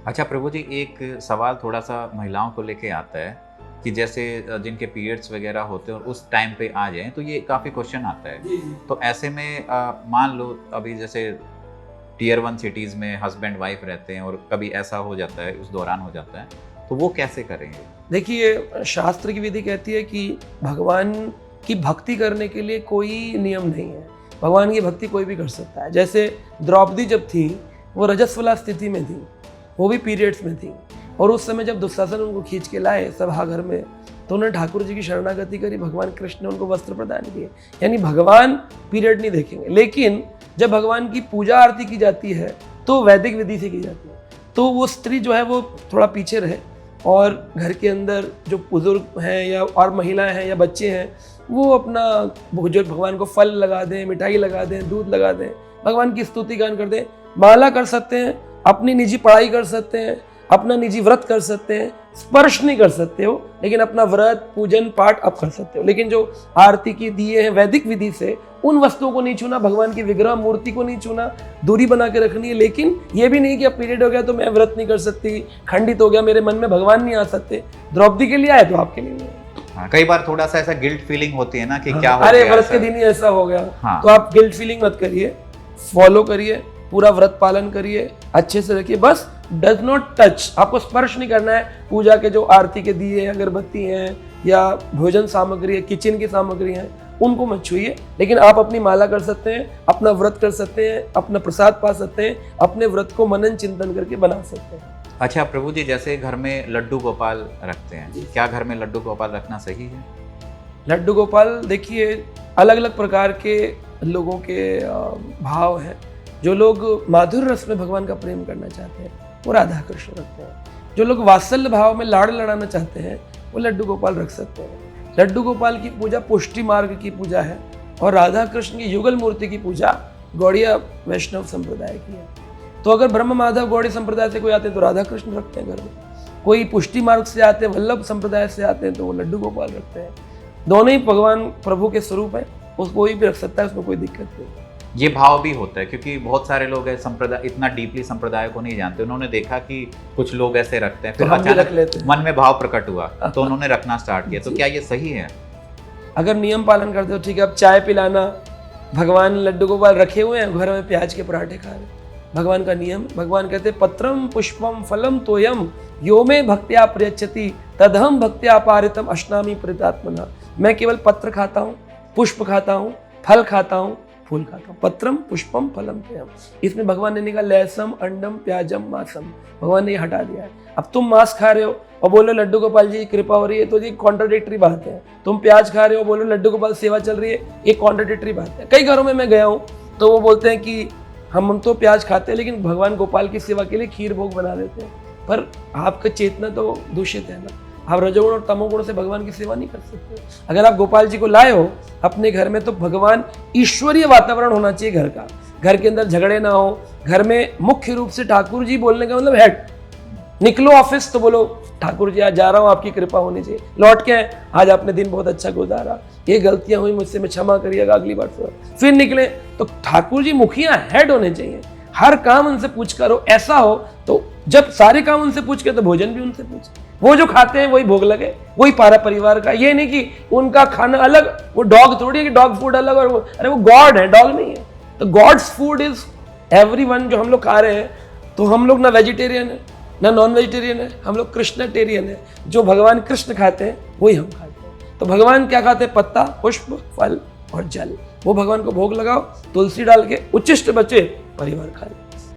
अच्छा प्रभु जी, एक सवाल थोड़ा सा महिलाओं को लेके आता है कि जैसे जिनके पीरियड्स वगैरह होते हैं और उस टाइम पे आ जाएं तो ये काफ़ी क्वेश्चन आता है। जी जी। तो ऐसे में मान लो अभी जैसे टियर 1 सिटीज़ में हस्बैंड वाइफ रहते हैं और कभी ऐसा हो जाता है, उस दौरान हो जाता है, तो वो कैसे करेंगे? देखिए, शास्त्र की विधि कहती है कि भगवान की भक्ति करने के लिए कोई नियम नहीं है। भगवान की भक्ति कोई भी कर सकता है। जैसे द्रौपदी जब थी, वो रजस्वला स्थिति में थी, वो भी पीरियड्स में थी, और उस समय जब दुशासन उनको खींच के लाए सभा घर में, तो उन्होंने ठाकुर जी की शरणागति करी, भगवान कृष्ण ने उनको वस्त्र प्रदान किए। यानी भगवान पीरियड नहीं देखेंगे। लेकिन जब भगवान की पूजा आरती की जाती है तो वैदिक विधि से की जाती है, तो वो स्त्री जो है वो थोड़ा पीछे रहे, और घर के अंदर जो बुजुर्ग हैं या और महिलाएं हैं या बच्चे हैं, वो अपना जो भगवान को फल लगा दें, मिठाई लगा दें, दूध लगा दें, भगवान की स्तुति गान कर दें, माला कर सकते हैं, अपनी निजी पढ़ाई कर सकते हैं, अपना निजी व्रत कर सकते हैं, स्पर्श नहीं कर सकते हो, लेकिन अपना व्रत पूजन पाठ आप कर सकते हो। लेकिन जो आरती की दिए हैं वैदिक विधि से, उन वस्तुओं को नहीं छूना, भगवान की विग्रह मूर्ति को नहीं छूना, दूरी बना के रखनी है। लेकिन ये भी नहीं कि अब पीरियड हो गया तो मैं व्रत नहीं कर सकती, खंडित हो गया, मेरे मन में भगवान नहीं आ सकते। द्रौपदी के लिए आए तो आपके लिए नहीं आए। हाँ, कई बार थोड़ा सा ऐसा गिल्ट फीलिंग होती है ना कि क्या हो अरे गया व्रत ऐसा। के दिन ही ऐसा हो गया। हाँ। तो आप गिल्ट फीलिंग मत करिए, फॉलो करिए, पूरा व्रत पालन करिए, अच्छे से रखिए, बस डज नॉट टच, आपको स्पर्श नहीं करना है। पूजा के जो आरती के दिए हैं, अगरबत्ती हैं या भोजन सामग्री है, किचन की सामग्री है, उनको मत छूइए। लेकिन आप अपनी माला कर सकते हैं, अपना व्रत कर सकते हैं, अपना प्रसाद पा सकते हैं, अपने व्रत को मनन चिंतन करके बना सकते हैं। अच्छा प्रभु जी, जैसे घर में लड्डू गोपाल रखते हैं, क्या घर में लड्डू गोपाल रखना सही है? लड्डू गोपाल देखिए, अलग अलग प्रकार के लोगों के भाव हैं। जो लोग माधुर्य रस में भगवान का प्रेम करना चाहते हैं वो राधा कृष्ण रखते हैं। जो लोग वात्सल्य भाव में लाड़ लड़ाना चाहते हैं वो लड्डू गोपाल रख सकते हैं। लड्डू गोपाल की पूजा पुष्टि मार्ग की पूजा है, और राधा कृष्ण की युगल मूर्ति की पूजा गौड़िया वैष्णव संप्रदाय की है। तो अगर ब्रह्म माधव गौड़ी संप्रदाय से कोई आते हैं तो राधा कृष्ण रखते हैं घर में, कोई पुष्टि मार्ग से आते हैं, वल्लभ संप्रदाय से आते हैं तो वो लड्डू गोपाल रखते हैं। दोनों ही भगवान प्रभु के स्वरूप है, उसको कोई भी रख सकता है, उसमें कोई दिक्कत नहीं। ये भाव भी होता है क्योंकि बहुत सारे लोग संप्रदाय इतना डीपली संप्रदाय को नहीं जानते, उन्होंने देखा कि कुछ लोग ऐसे रखते हैं, फिर अचानक मन में भाव प्रकट हुआ तो उन्होंने रखना स्टार्ट किया। तो क्या ये सही है? अगर नियम पालन करते हो ठीक है। अब चाय पिलाना, भगवान लड्डू गोपाल रखे हुए हैं, घर में प्याज के पराठे खा रहे, भगवान का नियम। भगवान कहते पत्रम पुष्पम फलम तोयम यो में भक्त्या प्रयच्छति तदहम भक्त्या पारितम अश्नामी प्रेतात्मना। मैं केवल पत्र खाता हूँ, पुष्प खाता हूँ, फल खाता हूँ, फूल खाता हूँ। पत्रम पुष्पम फलम तोयम, इसमें भगवान ने निकला लहसम अंडम प्याजम मासम, भगवान ने ये हटा दिया है। अब तुम मांस खा रहे हो और बोलो लड्डू गोपाल जी की कृपा हो रही है, तो ये कॉन्ट्राडिक्टरी बात है। तुम प्याज खा रहे हो, बोलो लड्डू गोपाल सेवा चल रही है, ये कॉन्ट्राडिक्टरी बात है। कई घरों में मैं गया हूँ तो वो बोलते हैं कि हम तो प्याज खाते हैं लेकिन भगवान गोपाल की सेवा के लिए खीर भोग बना देते हैं, पर आपका चेतना तो दूषित है ना। आप रजोगुण और तमोगुण से भगवान की सेवा नहीं कर सकते। अगर आप गोपाल जी को लाए हो अपने घर में तो भगवान ईश्वरीय वातावरण होना चाहिए घर का। घर के अंदर झगड़े ना हो, घर में मुख्य रूप से ठाकुर जी बोलने का मतलब हेड। निकलो ऑफिस तो बोलो ठाकुर जी आज जा रहा हूँ, आपकी कृपा होनी चाहिए। लौट के आए, आज आपने दिन बहुत अच्छा गुजारा, ये गलतियां हुई मुझसे, मैं क्षमा करिएगा अगली बार से। फिर निकले तो ठाकुर जी मुखिया हेड होने चाहिए, हर काम उनसे पूछ करो। ऐसा हो तो जब सारे काम उनसे पूछ के तो भोजन भी उनसे पूछे, वो जो खाते हैं वही भोग लगे, वही पारा परिवार का। ये नहीं कि उनका खाना अलग, वो डॉग थोड़ी है कि डॉग फूड अलग, और वो अरे वो गॉड है, डॉग नहीं है। तो गॉड्स फूड इज एवरीवन। जो हम लोग खा रहे हैं तो हम लोग ना वेजिटेरियन है ना नॉन वेजिटेरियन है, हम लोग कृष्णटेरियन है। जो भगवान कृष्ण खाते हैं वही हम खाते हैं। तो भगवान क्या खाते हैं? पत्ता, पुष्प, फल और जल। वो भगवान को भोग लगाओ, तुलसी डाल के, उच्चिष्ट बचे परिवार खा ले।